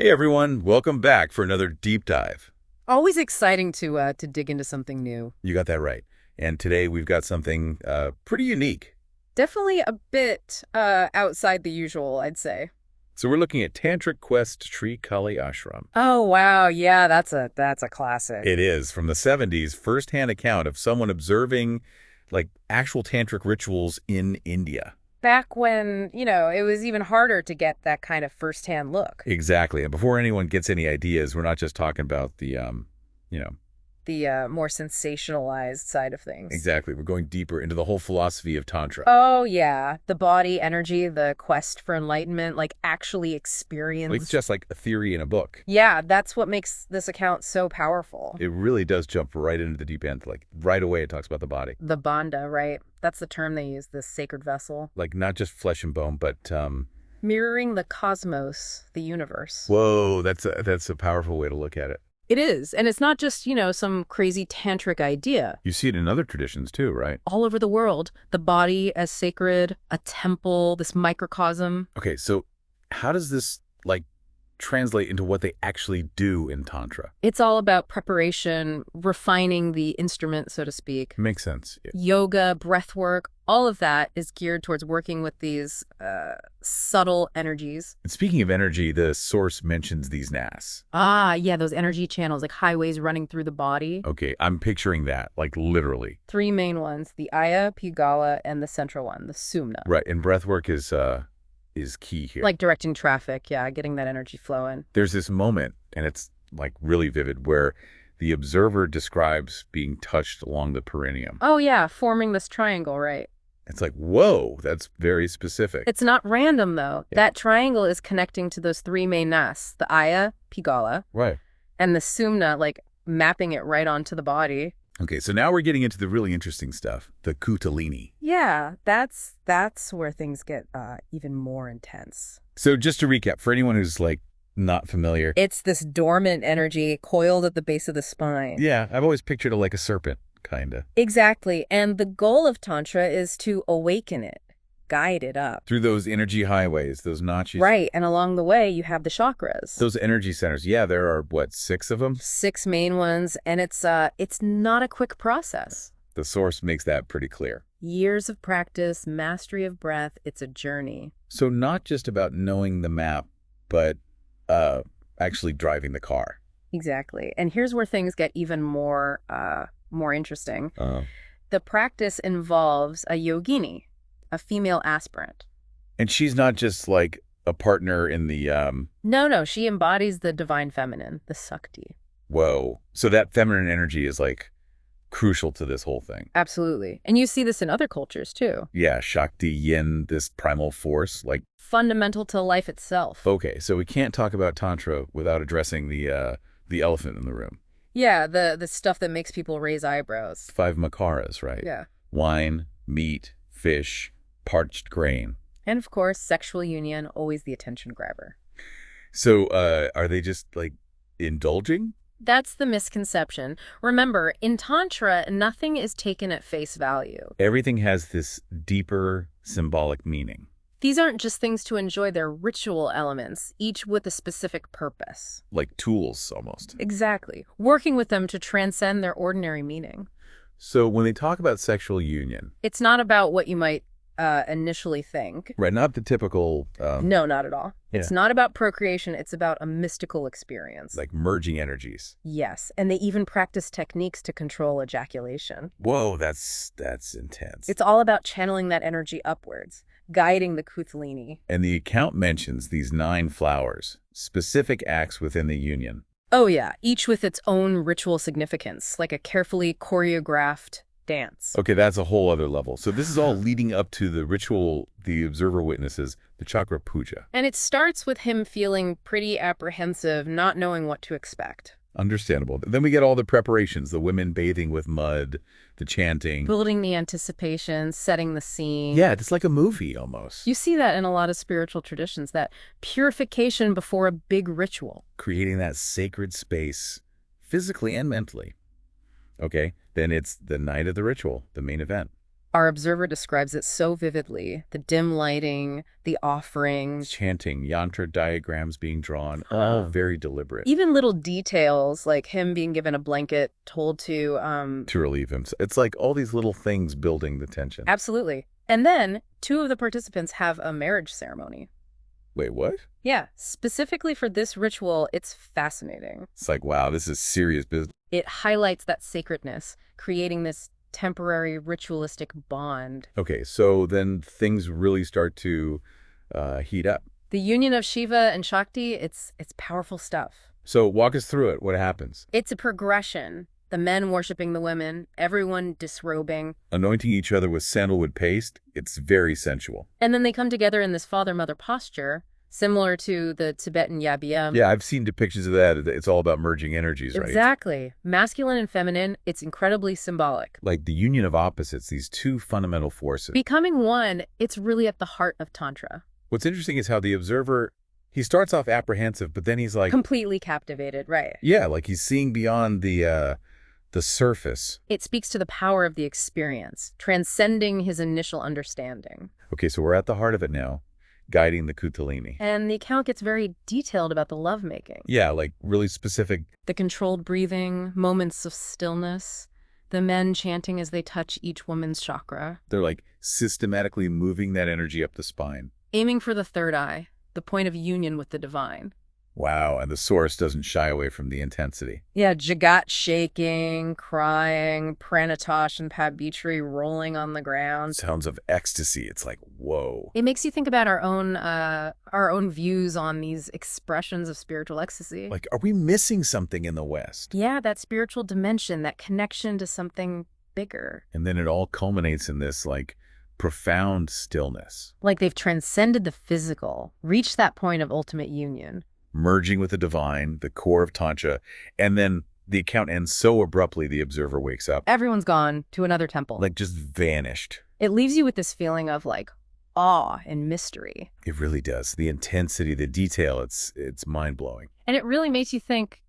Hey everyone, welcome back for another deep dive. Always exciting to dig into something new. You got that right. And today we've got something pretty unique. Definitely a bit outside the usual, I'd say. So we're looking at Tantric Quest, Shri Kali Ashram. Oh wow, yeah, that's a classic. It is from the 70s, first-hand account of someone observing like actual tantric rituals in India. Back when, it was even harder to get that kind of first-hand look. Exactly. And before anyone gets any ideas, we're not just talking about the The more sensationalized side of things. exactly. We're going deeper into the whole philosophy of Tantra. Oh yeah, the body, energy, the quest for enlightenment, like actually experience. It's just like a theory in a book. Yeah, that's what makes this account so powerful. It really does jump right into the deep end. Like right away it talks about the body. The bandha, right? That's the term they use, this sacred vessel. Like not just flesh and bone, but Mirroring the cosmos, the universe. whoa, that's a powerful way to look at it. It is. And it's not just, some crazy tantric idea. You see it in other traditions too, right? All over the world, the body as sacred, a temple, this microcosm. Okay, so how does this like translate into what they actually do in Tantra? It's all about preparation, refining the instrument, so to speak. Makes sense. Yeah. Yoga, breath work, all of that is geared towards working with these subtle energies. And speaking of energy, the source mentions these nas. Ah, yeah, those energy channels, like highways running through the body. Okay, I'm picturing that, like literally. Three main ones, the Aya, Pigala, and the central one, the Sumna. Right, and breath work is key here. Like directing traffic, yeah, getting that energy flowing. There's this moment, and it's like really vivid, where the observer describes being touched along the perineum. Oh, yeah, forming this triangle, right? It's like, whoa, that's very specific. It's not random, though. Yeah. That triangle is connecting to those three main nas, the Aya, Pigala, Right. and the Sumna, like mapping it right onto the body. Okay, so now we're getting into the really interesting stuff, the kuṇḍalinī. Yeah, that's where things get even more intense. So just to recap, for anyone who's like not familiar. It's this dormant energy coiled at the base of the spine. Yeah, I've always pictured it like a serpent, kind of. Exactly. And the goal of Tantra is to awaken it, guide it up. Through those energy highways, those notches. Right. And along the way, you have the chakras. Those energy centers. Yeah, there are, what, 6 of them? 6 main ones. And it's not a quick process. The source makes that pretty clear. Years of practice, mastery of breath. It's a journey. So not just about knowing the map, but actually driving the car. Exactly. And here's where things get even more interesting. The practice involves a yogini, a female aspirant. And she's not just like a partner in the No, she embodies the divine feminine, the Shakti. Whoa. So that feminine energy is like crucial to this whole thing. Absolutely. And you see this in other cultures too. Yeah, Shakti, yin, this primal force, like Fundamental to life itself. okay, so we can't talk about Tantra without addressing the elephant in the room. Yeah, the stuff that makes people raise eyebrows. 5 makaras, right? Yeah. Wine, meat, fish, parched grain. And of course, sexual union, always the attention grabber. So are they just like indulging? That's the misconception. Remember, in Tantra, nothing is taken at face value. Everything has this deeper symbolic meaning. These aren't just things to enjoy, they're ritual elements, each with a specific purpose. Like tools, almost. Exactly. Working with them to transcend their ordinary meaning. So when they talk about sexual union... It's not about what you might initially think. Right, not the typical... No, not at all. Yeah. It's not about procreation, it's about a mystical experience. like merging energies. Yes, and they even practice techniques to control ejaculation. Whoa, that's intense. It's all about channeling that energy upwards, guiding the kuṇḍalinī. And the account mentions these 9 flowers, specific acts within the union. Oh yeah, each with its own ritual significance, like a carefully choreographed dance. Okay, that's a whole other level. So this is all leading up to the ritual the observer witnesses, the chakra puja. And it starts with him feeling pretty apprehensive, not knowing what to expect. Understandable. Then we get all the preparations, the women bathing with mud, the chanting. Building the anticipation, setting the scene. Yeah, it's like a movie almost. You see that in a lot of spiritual traditions, that purification before a big ritual. Creating that sacred space, physically and mentally. Okay, then it's the night of the ritual, the main event. Our observer describes it so vividly. The dim lighting, the offerings. Chanting, yantra diagrams being drawn, all very deliberate. Even little details like him being given a blanket, told to relieve him. It's like all these little things building the tension. Absolutely. And then 2 of the participants have a marriage ceremony. Wait, what? Yeah, specifically for this ritual, it's fascinating. It's like, wow, this is serious business. It highlights that sacredness, creating this temporary ritualistic bond. Okay, so then things really start to heat up. The union of Shiva and Shakti, it's powerful stuff. So walk us through it. What happens? It's a progression. The men worshiping the women, everyone disrobing. Anointing each other with sandalwood paste. It's very sensual. And then they come together in this father-mother posture, similar to the Tibetan yabiyam. Yeah, I've seen depictions of that. It's all about merging energies, right? Exactly. Masculine and feminine, it's incredibly symbolic. Like the union of opposites, these 2 fundamental forces. Becoming one, it's really at the heart of Tantra. What's interesting is how the observer, he starts off apprehensive, but then he's like... Completely captivated, right. Yeah, like he's seeing beyond the surface. It speaks to the power of the experience, transcending his initial understanding. Okay, so we're at the heart of it now, guiding the kuṇḍalinī. And the account gets very detailed about the lovemaking. Yeah, like really specific. The controlled breathing, moments of stillness, the men chanting as they touch each woman's chakra. They're like systematically moving that energy up the spine. Aiming for the third eye, the point of union with the divine. Wow, and the source doesn't shy away from the intensity. Yeah, Jagat shaking, crying, Pranatosh and Pabitri rolling on the ground. Sounds of ecstasy. It's like, whoa. It makes you think about our own views on these expressions of spiritual ecstasy. Like, are we missing something in the West? Yeah, that spiritual dimension, that connection to something bigger. And then it all culminates in this, like, profound stillness. Like they've transcended the physical, reached that point of ultimate union. Merging with the divine, the core of Tantra, and then the account ends so abruptly the observer wakes up. Everyone's gone to another temple. Like just vanished. It leaves you with this feeling of like awe and mystery. It really does. The intensity, the detail, it's mind-blowing. And it really makes you think,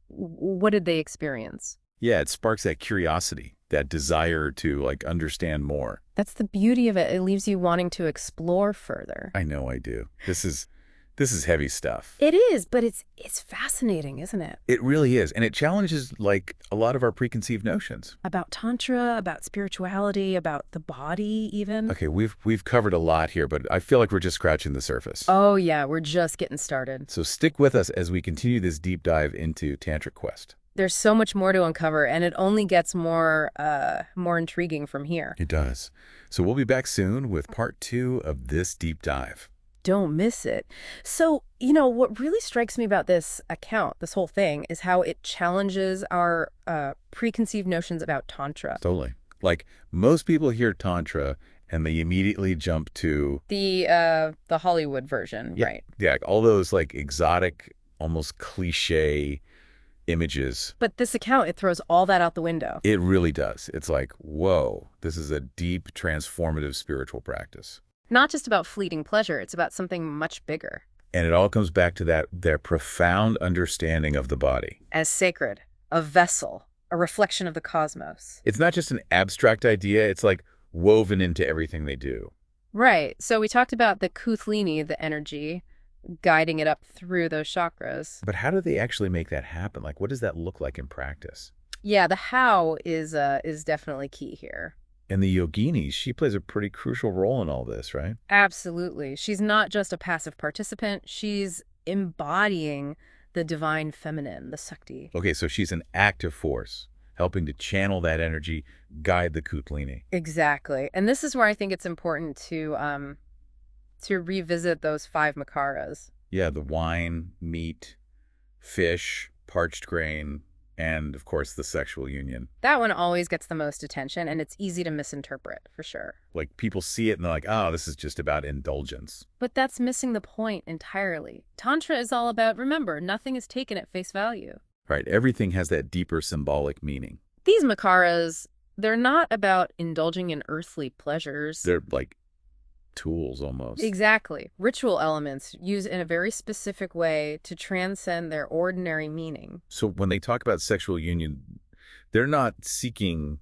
what did they experience? Yeah, it sparks that curiosity, that desire to like understand more. That's the beauty of it. It leaves you wanting to explore further. I know I do. This is heavy stuff. It is, but it's fascinating, isn't it? It really is. And it challenges like a lot of our preconceived notions. About Tantra, about spirituality, about the body even. Okay, we've covered a lot here, but I feel like we're just scratching the surface. Oh yeah, we're just getting started. So stick with us as we continue this deep dive into Tantric Quest. There's so much more to uncover, and it only gets more intriguing from here. It does. So we'll be back soon with part 2 of this deep dive. Don't miss it. So, what really strikes me about this account, this whole thing, is how it challenges our preconceived notions about Tantra. Totally. Like, most people hear Tantra and they immediately jump to... The Hollywood version, yeah, right? Yeah, all those, like, exotic, almost cliche images. But this account, it throws all that out the window. It really does. It's like, whoa, this is a deep, transformative spiritual practice. Not just about fleeting pleasure, it's about something much bigger. And it all comes back to their profound understanding of the body. As sacred, a vessel, a reflection of the cosmos. It's not just an abstract idea, it's like woven into everything they do. Right. So we talked about the kuṇḍalinī, the energy, guiding it up through those chakras. But how do they actually make that happen? Like, what does that look like in practice? Yeah, the how is definitely key here. And the yogini, she plays a pretty crucial role in all this, right? Absolutely. She's not just a passive participant. She's embodying the divine feminine, the Shakti. Okay, so she's an active force, helping to channel that energy, guide the kuṇḍalinī. Exactly. And this is where I think it's important to revisit those 5 makaras. Yeah, the wine, meat, fish, parched grain, and, of course, the sexual union. That one always gets the most attention, and it's easy to misinterpret, for sure. Like, people see it and they're like, oh, this is just about indulgence. But that's missing the point entirely. Tantra is all about, remember, nothing is taken at face value. Right, everything has that deeper symbolic meaning. These makaras, they're not about indulging in earthly pleasures. They're like tools almost. Exactly. Ritual elements used in a very specific way to transcend their ordinary meaning. So when they talk about sexual union, they're not seeking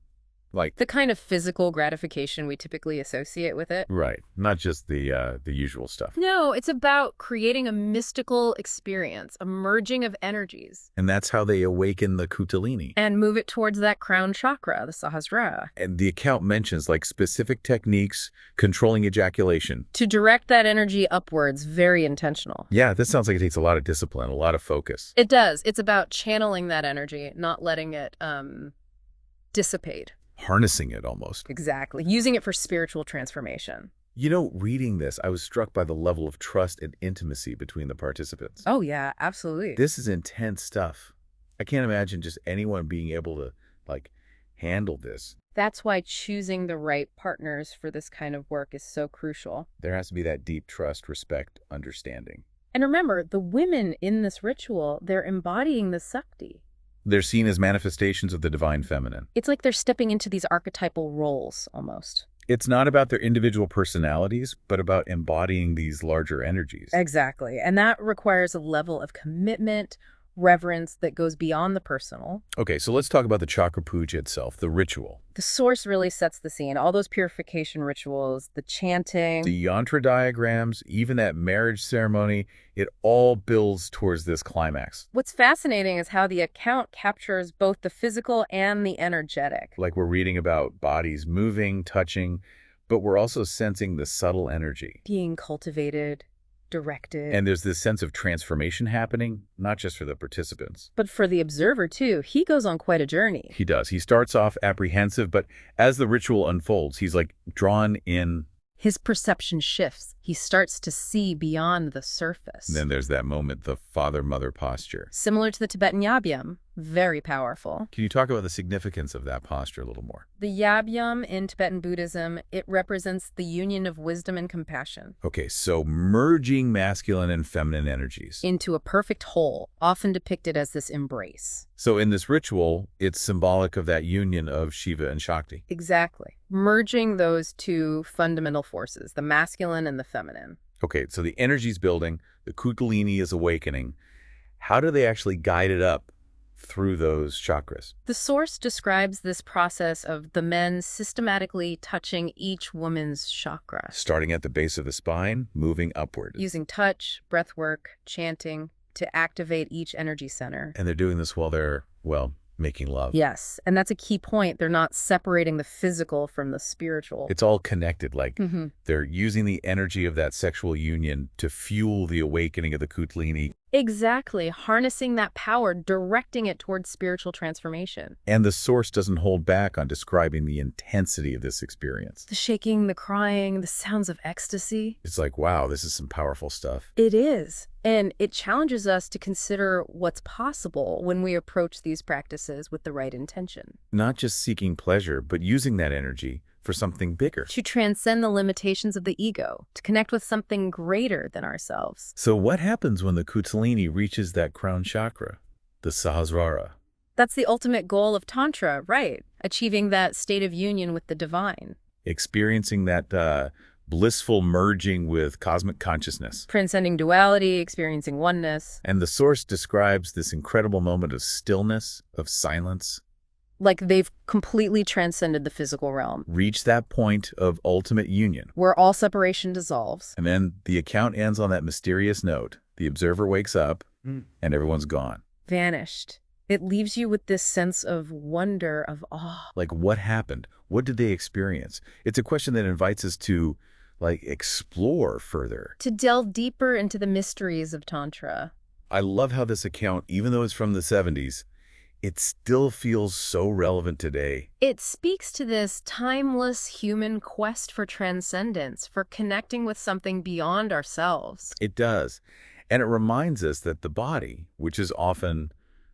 Like the kind of physical gratification we typically associate with it. right, not just the usual stuff. No, it's about creating a mystical experience, a merging of energies. And that's how they awaken the kuṇḍalinī. And move it towards that crown chakra, the Sahasrara. And the account mentions like specific techniques, controlling ejaculation. To direct that energy upwards, very intentional. Yeah, this sounds like it takes a lot of discipline, a lot of focus. It does. It's about channeling that energy, not letting it dissipate. Harnessing it almost. Exactly. Using it for spiritual transformation. You know, reading this, I was struck by the level of trust and intimacy between the participants. Oh, yeah, absolutely. This is intense stuff. I can't imagine just anyone being able to, like, handle this. That's why choosing the right partners for this kind of work is so crucial. There has to be that deep trust, respect, understanding. And remember, the women in this ritual, they're embodying the Shakti. They're seen as manifestations of the divine feminine. It's like they're stepping into these archetypal roles, almost. It's not about their individual personalities, but about embodying these larger energies. Exactly. And that requires a level of commitment, reverence that goes beyond the personal. Okay, so let's talk about the chakra puja itself, the ritual. The source really sets the scene. All those purification rituals, the chanting. The yantra diagrams, even that marriage ceremony, it all builds towards this climax. What's fascinating is how the account captures both the physical and the energetic. Like we're reading about bodies moving, touching, but we're also sensing the subtle energy. Being cultivated, directed. And there's this sense of transformation happening, not just for the participants. But for the observer, too, he goes on quite a journey. He does. He starts off apprehensive, but as the ritual unfolds, he's like drawn in. His perception shifts. He starts to see beyond the surface. And then there's that moment, the father-mother posture. Similar to the Tibetan Yabyum, very powerful. Can you talk about the significance of that posture a little more? The Yabyum in Tibetan Buddhism, it represents the union of wisdom and compassion. Okay, so merging masculine and feminine energies. Into a perfect whole, often depicted as this embrace. So in this ritual, it's symbolic of that union of Shiva and Shakti. Exactly. Merging those two fundamental forces, the masculine and the feminine. Okay, so the energy's building, the kuṇḍalinī is awakening. How do they actually guide it up through those chakras? The source describes this process of the men systematically touching each woman's chakra. Starting at the base of the spine, moving upward. Using touch, breath work, chanting to activate each energy center. And they're doing this while they're, well, making love. Yes, and that's a key point. They're not separating the physical from the spiritual. It's all connected. Like they're using the energy of that sexual union to fuel the awakening of the kuṇḍalinī. Exactly. Harnessing that power, directing it towards spiritual transformation. And the source doesn't hold back on describing the intensity of this experience. The shaking, the crying, the sounds of ecstasy. It's like, wow, this is some powerful stuff. It is. And it challenges us to consider what's possible when we approach these practices with the right intention. Not just seeking pleasure, but using that energy for something bigger. To transcend the limitations of the ego, to connect with something greater than ourselves. So what happens when the kuṇḍalinī reaches that crown chakra, the Sahasrara? That's the ultimate goal of Tantra, right? Achieving that state of union with the divine. Experiencing that blissful merging with cosmic consciousness. Transcending duality, experiencing oneness. And the source describes this incredible moment of stillness, of silence. Like they've completely transcended the physical realm. Reach that point of ultimate union. Where all separation dissolves. And then the account ends on that mysterious note. The observer wakes up and everyone's gone. Vanished. It leaves you with this sense of wonder, of awe. Like, what happened? What did they experience? It's a question that invites us to, like, explore further. To delve deeper into the mysteries of Tantra. I love how this account, even though it's from the 70s, it still feels so relevant today. It speaks to this timeless human quest for transcendence, for connecting with something beyond ourselves. It does. And it reminds us that the body, which is often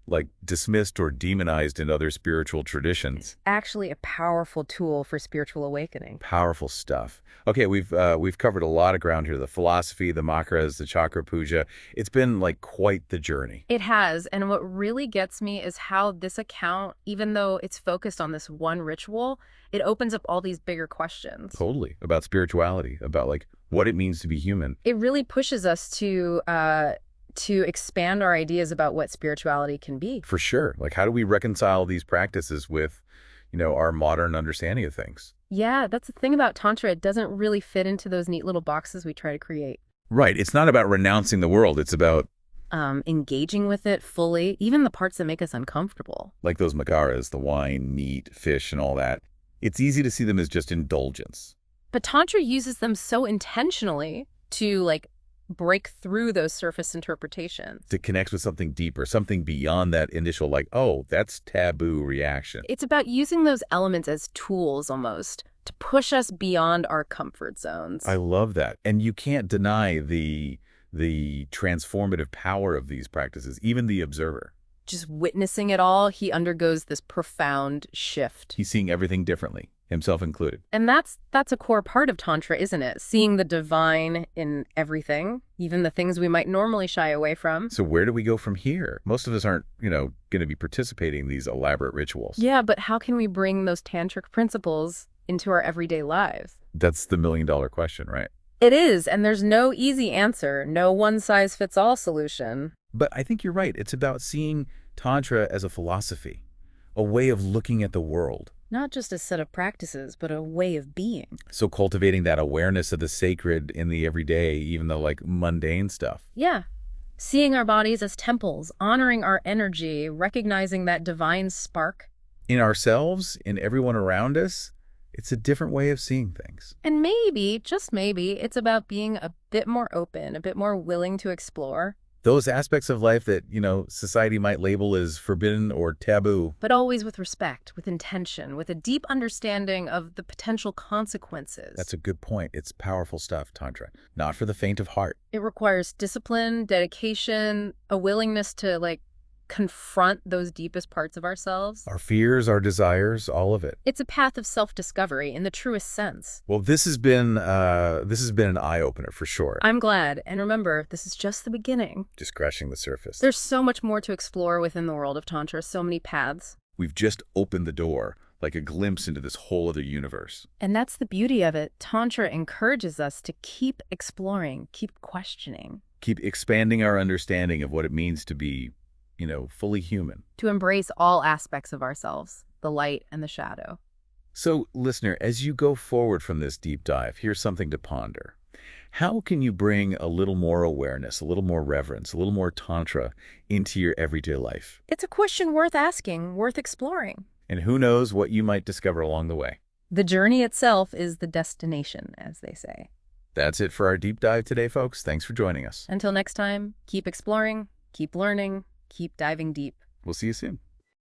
like dismissed or demonized in other spiritual traditions. Actually a powerful tool for spiritual awakening. Powerful stuff. Okay, we've covered a lot of ground here. The philosophy, the makras, the chakra puja. It's been like quite the journey. It has. And what really gets me is how this account, even though it's focused on this one ritual, it opens up all these bigger questions. Totally. About spirituality, about like what it means to be human. It really pushes us to expand our ideas about what spirituality can be. For sure. Like, how do we reconcile these practices with, our modern understanding of things. Yeah, that's the thing about Tantra. It doesn't really fit into those neat little boxes we try to create. Right. It's not about renouncing the world. It's about engaging with it fully, even the parts that make us uncomfortable. like those magaras, the wine, meat, fish, and all that. It's easy to see them as just indulgence. But Tantra uses them so intentionally to, like, break through those surface interpretations. To connect with something deeper, something beyond that initial, like, oh, that's taboo reaction. It's about using those elements as tools, almost, to push us beyond our comfort zones. I love that. And you can't deny the transformative power of these practices, even the observer. Just witnessing it all, he undergoes this profound shift. He's seeing everything differently, himself included. And that's a core part of Tantra, isn't it? Seeing the divine in everything, even the things we might normally shy away from. So where do we go from here? Most of us aren't, going to be participating in these elaborate rituals. Yeah, but how can we bring those tantric principles into our everyday lives? That's the million-dollar question, right? It is, and there's no easy answer, no one-size-fits-all solution. But I think you're right. It's about seeing Tantra as a philosophy, a way of looking at the world. Not just a set of practices, but a way of being. So cultivating that awareness of the sacred in the everyday, even the mundane stuff. Yeah. Seeing our bodies as temples, honoring our energy, recognizing that divine spark. In ourselves, in everyone around us, it's a different way of seeing things. And maybe, just maybe, it's about being a bit more open, a bit more willing to explore. Those aspects of life that, society might label as forbidden or taboo. But always with respect, with intention, with a deep understanding of the potential consequences. That's a good point. It's powerful stuff, Tantra. Not for the faint of heart. It requires discipline, dedication, a willingness to, confront those deepest parts of ourselves. Our fears, our desires, all of it. It's a path of self-discovery in the truest sense. Well, this has been an eye-opener for sure. I'm glad. And remember, this is just the beginning. Just scratching the surface. There's so much more to explore within the world of Tantra, so many paths. We've just opened the door, like a glimpse into this whole other universe. And that's the beauty of it. Tantra encourages us to keep exploring, keep questioning. Keep expanding our understanding of what it means to be fully human. To embrace all aspects of ourselves, the light and the shadow. So, listener, as you go forward from this deep dive, here's something to ponder. How can you bring a little more awareness, a little more reverence, a little more Tantra into your everyday life? It's a question worth asking, worth exploring. And who knows what you might discover along the way. The journey itself is the destination, as they say. That's it for our deep dive today, folks. Thanks for joining us. Until next time, keep exploring, keep learning, keep diving deep. We'll see you soon.